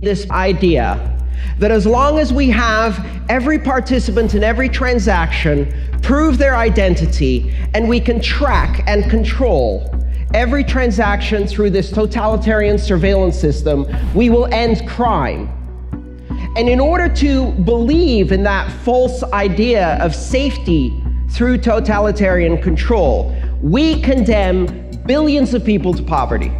this idea that as long as we have every participant in every transaction prove their identity, and we can track and control every transaction through this totalitarian surveillance system, we will end crime. And in order to believe in that false idea of safety through totalitarian control, we condemn billions of people to poverty.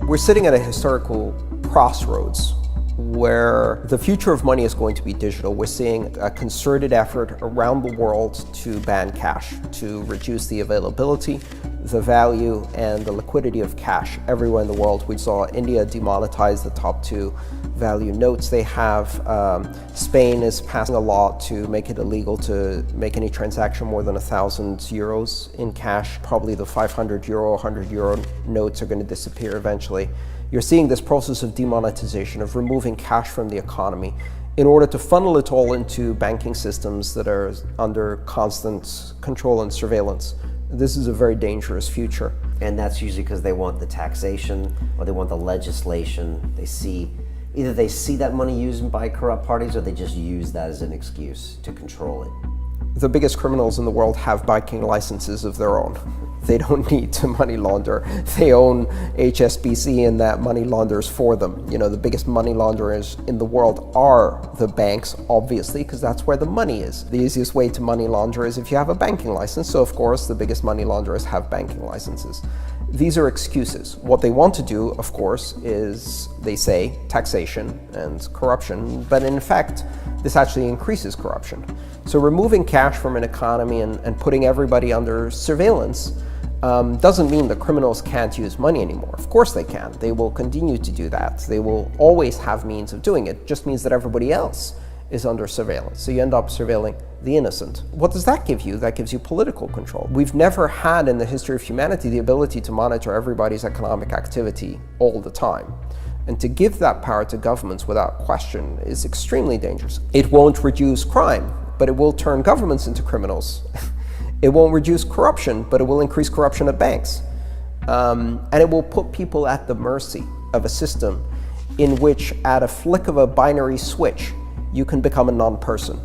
We're sitting at a historical crossroads where the future of money is going to be digital. We're seeing a concerted effort around the world to ban cash, to reduce the availability, the value, and the liquidity of cash everywhere in the world. We saw India demonetize the top 2 value notes they have. Spain is passing a law to make it illegal to make any transaction more than 1,000 euros in cash. Probably the 500 euro, 100 euro notes are going to disappear eventually. You're seeing this process of demonetization, of removing cash from the economy in order to funnel it all into banking systems that are under constant control and surveillance. This is a very dangerous future. And that's usually because they want the taxation or they want the legislation. Either they see that money used by corrupt parties or they just use that as an excuse to control it. The biggest criminals in the world have banking licenses of their own. They don't need to money launder. They own HSBC and that money launders for them. You know, the biggest money launderers in the world are the banks, obviously, because that's where the money is. The easiest way to money launder is if you have a banking license. So of course, the biggest money launderers have banking licenses. These are excuses. What they want to do, of course, is, they say, taxation and corruption, but in fact, this actually increases corruption. So removing cash from an economy and putting everybody under surveillance doesn't mean that criminals can't use money anymore. Of course they can. They will continue to do that. They will always have means of doing it. It just means that everybody else is under surveillance. So you end up surveilling the innocent. What does that give you? That gives you political control. We've never had in the history of humanity the ability to monitor everybody's economic activity all the time. And to give that power to governments without question is extremely dangerous. It won't reduce crime, but it will turn governments into criminals. It won't reduce corruption, but it will increase corruption at banks. And it will put people at the mercy of a system in which, at a flick of a binary switch, you can become a non-person.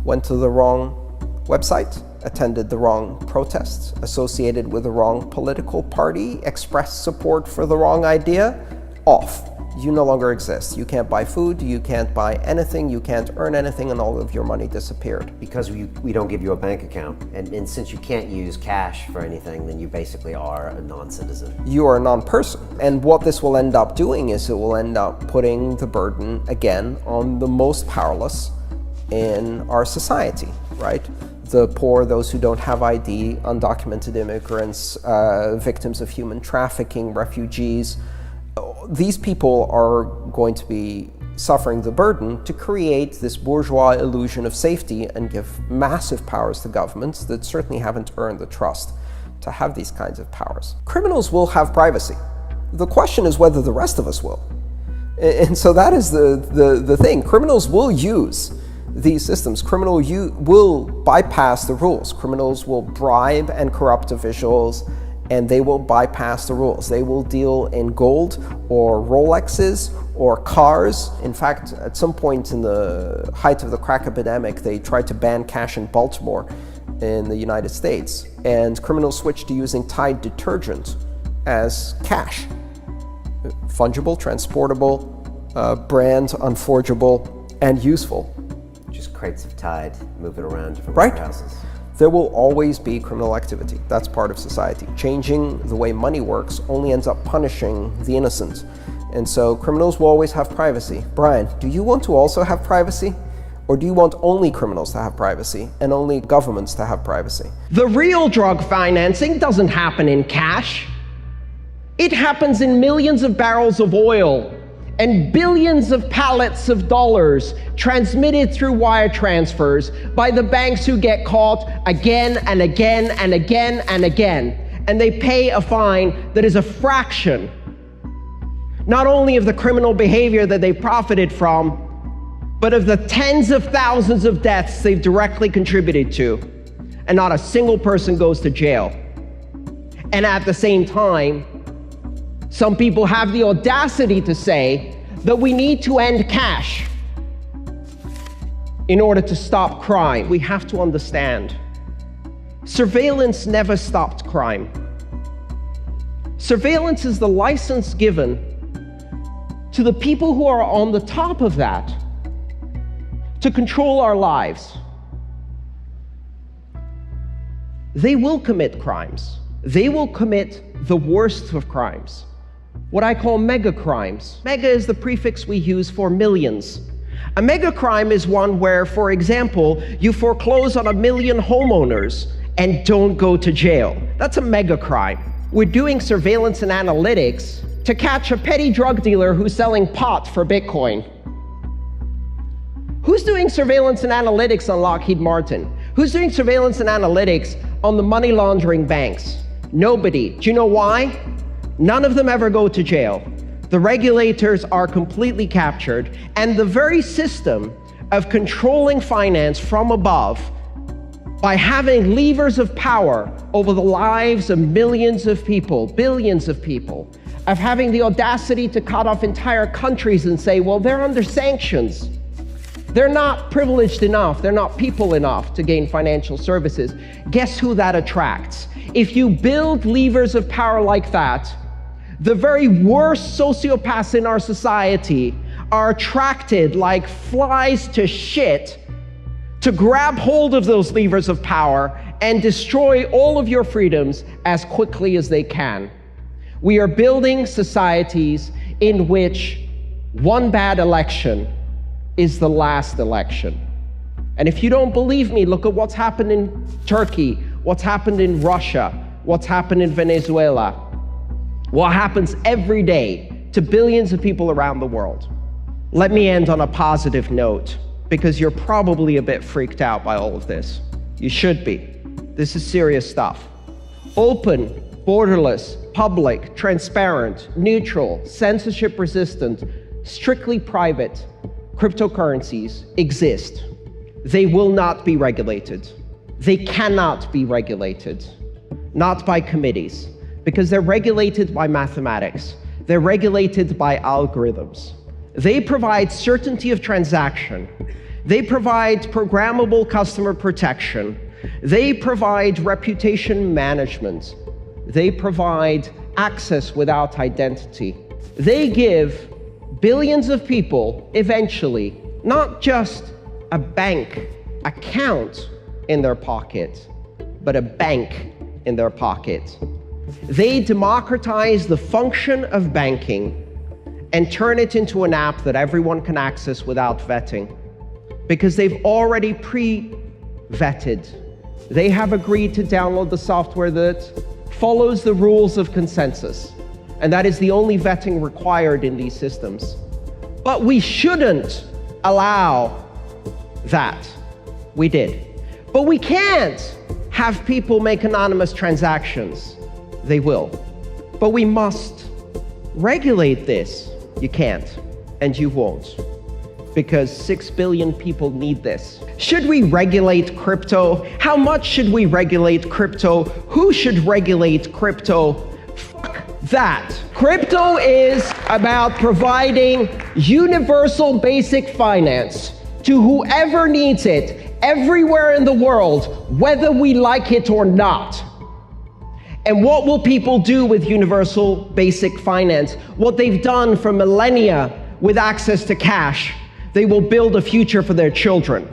Went to the wrong website, attended the wrong protests, associated with the wrong political party, expressed support for the wrong idea, off. You no longer exist. You can't buy food, you can't buy anything, you can't earn anything, and all of your money disappeared. Because we don't give you a bank account, and since you can't use cash for anything, then you basically are a non-citizen. You are a non-person. And what this will end up doing is it will end up putting the burden, again, on the most powerless in our society, right? The poor, those who don't have ID, undocumented immigrants, victims of human trafficking, refugees. These people are going to be suffering the burden to create this bourgeois illusion of safety and give massive powers to governments that certainly haven't earned the trust to have these kinds of powers. Criminals will have privacy. The question is whether the rest of us will. And so that is the thing. Criminals will use these systems. Criminals will bypass the rules. Criminals will bribe and corrupt officials, and they will bypass the rules. They will deal in gold or Rolexes or cars. In fact, at some point in the height of the crack epidemic, they tried to ban cash in Baltimore in the United States, and criminals switched to using Tide detergent as cash. Fungible, transportable, brand unforgeable, and useful. Just crates of Tide, move it around different right? warehouses. There will always be criminal activity. That's part of society. Changing the way money works only ends up punishing the innocent. And so criminals will always have privacy. Brian, do you want to also have privacy? Or do you want only criminals to have privacy and only governments to have privacy? The real drug financing doesn't happen in cash. It happens in millions of barrels of oil and billions of pallets of dollars transmitted through wire transfers by the banks who get caught again and again and again and again. And they pay a fine that is a fraction, not only of the criminal behavior that they profited from, but of the tens of thousands of deaths they've directly contributed to. And not a single person goes to jail. And at the same time, some people have the audacity to say that we need to end cash in order to stop crime. We have to understand, surveillance never stopped crime. Surveillance is the license given to the people who are on the top of that to control our lives. They will commit crimes. They will commit the worst of crimes, what I call mega crimes. Mega is the prefix we use for millions. A mega crime is one where, for example, you foreclose on 1 million homeowners and don't go to jail. That's a mega crime. We're doing surveillance and analytics to catch a petty drug dealer who's selling pot for Bitcoin. Who's doing surveillance and analytics on Lockheed Martin? Who's doing surveillance and analytics on the money laundering banks? Nobody. Do you know why? None of them ever go to jail. The regulators are completely captured, and the very system of controlling finance from above by having levers of power over the lives of millions of people, billions of people, of having the audacity to cut off entire countries and say, well, they're under sanctions. They're not privileged enough, they're not people enough to gain financial services. Guess who that attracts? If you build levers of power like that, the very worst sociopaths in our society are attracted like flies to shit to grab hold of those levers of power and destroy all of your freedoms as quickly as they can. We are building societies in which one bad election is the last election. And if you don't believe me, look at what's happened in Turkey, what's happened in Russia, what's happened in Venezuela, what happens every day to billions of people around the world. Let me end on a positive note, because you're probably a bit freaked out by all of this. You should be. This is serious stuff. Open, borderless, public, transparent, neutral, censorship-resistant, strictly private cryptocurrencies exist. They will not be regulated. They cannot be regulated, not by committees, because they're regulated by mathematics. They're regulated by algorithms. They provide certainty of transaction. They provide programmable customer protection. They provide reputation management. They provide access without identity. They give billions of people, eventually, not just a bank account in their pocket, but a bank in their pocket. They democratize the function of banking and turn it into an app that everyone can access without vetting, because they've already pre-vetted. They have agreed to download the software that follows the rules of consensus, and that is the only vetting required in these systems. But we shouldn't allow that. We did. But we can't have people make anonymous transactions. They will. But we must regulate this. You can't, and you won't, because 6 billion people need this. Should we regulate crypto? How much should we regulate crypto? Who should regulate crypto? Fuck that. Crypto is about providing universal basic finance to whoever needs it, everywhere in the world, whether we like it or not. And what will people do with universal basic finance? What they've done for millennia with access to cash. They will build a future for their children.